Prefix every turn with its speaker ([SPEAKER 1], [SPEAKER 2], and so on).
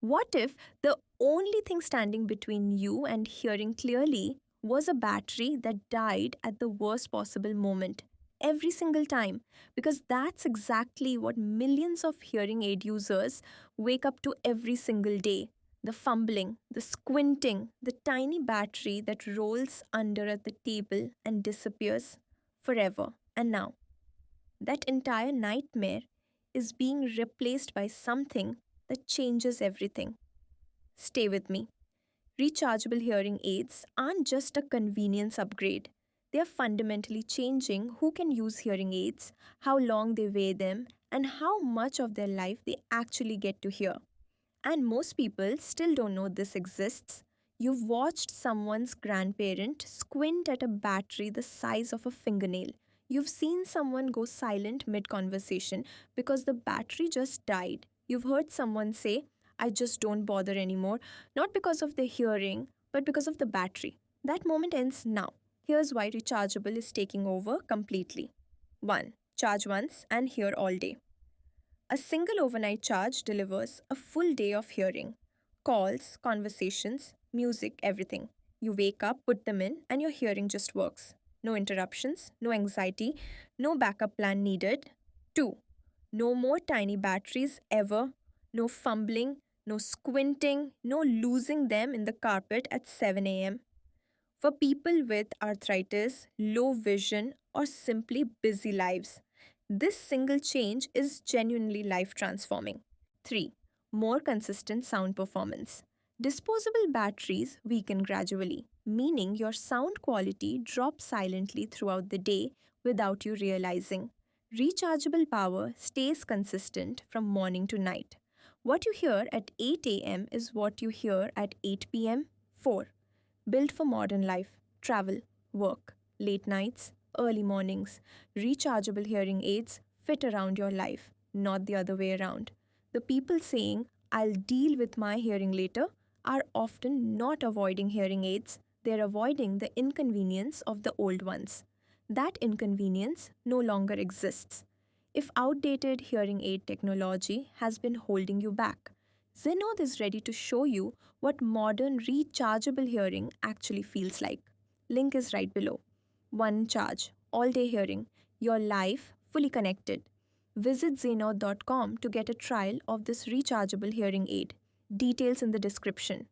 [SPEAKER 1] What if the only thing standing between you and hearing clearly was a battery that died at the worst possible moment? Every single time. Because that's exactly what millions of hearing aid users wake up to every single day. The fumbling, the squinting, the tiny battery that rolls under at the table and disappears forever. And now, that entire nightmare is being replaced by something that changes everything. Stay with me. Rechargeable hearing aids aren't just a convenience upgrade. They are fundamentally changing who can use hearing aids, how long they wear them, and how much of their life they actually get to hear. And most people still don't know this exists. You've watched someone's grandparent squint at a battery the size of a fingernail. You've seen someone go silent mid conversation because the battery just died. You've heard someone say, I just don't bother anymore, not because of their hearing, but because of the battery. That moment ends now. Here's why Rechargeable is taking over completely. 1. Charge once and hear all day. A single overnight charge delivers a full day of hearing. Calls, conversations, music, everything. You wake up, put them in, and your hearing just works. No interruptions, no anxiety, no backup plan needed. 2. No more tiny batteries ever. No fumbling, no squinting, no losing them in the carpet at 7 a.m. For people with arthritis, low vision, or simply busy lives, this single change is genuinely life transforming. 3. More consistent sound performance. Disposable batteries weaken gradually, meaning your sound quality drops silently throughout the day without you realizing. Rechargeable power stays consistent from morning to night. What you hear at 8 a.m. is what you hear at 8 p.m. 4. Built for modern life, travel, work, late nights, early mornings. Rechargeable hearing aids fit around your life, not the other way around. The people saying, I'll deal with my hearing later, are often not avoiding hearing aids, they're avoiding the inconvenience of the old ones. That inconvenience no longer exists. If outdated hearing aid technology has been holding you back, Zenaud is ready to show you what modern rechargeable hearing actually feels like. Link is right below. One charge, all day hearing, your life fully connected. Visit zenaud.com to get a trial of this rechargeable hearing aid. Details in the description.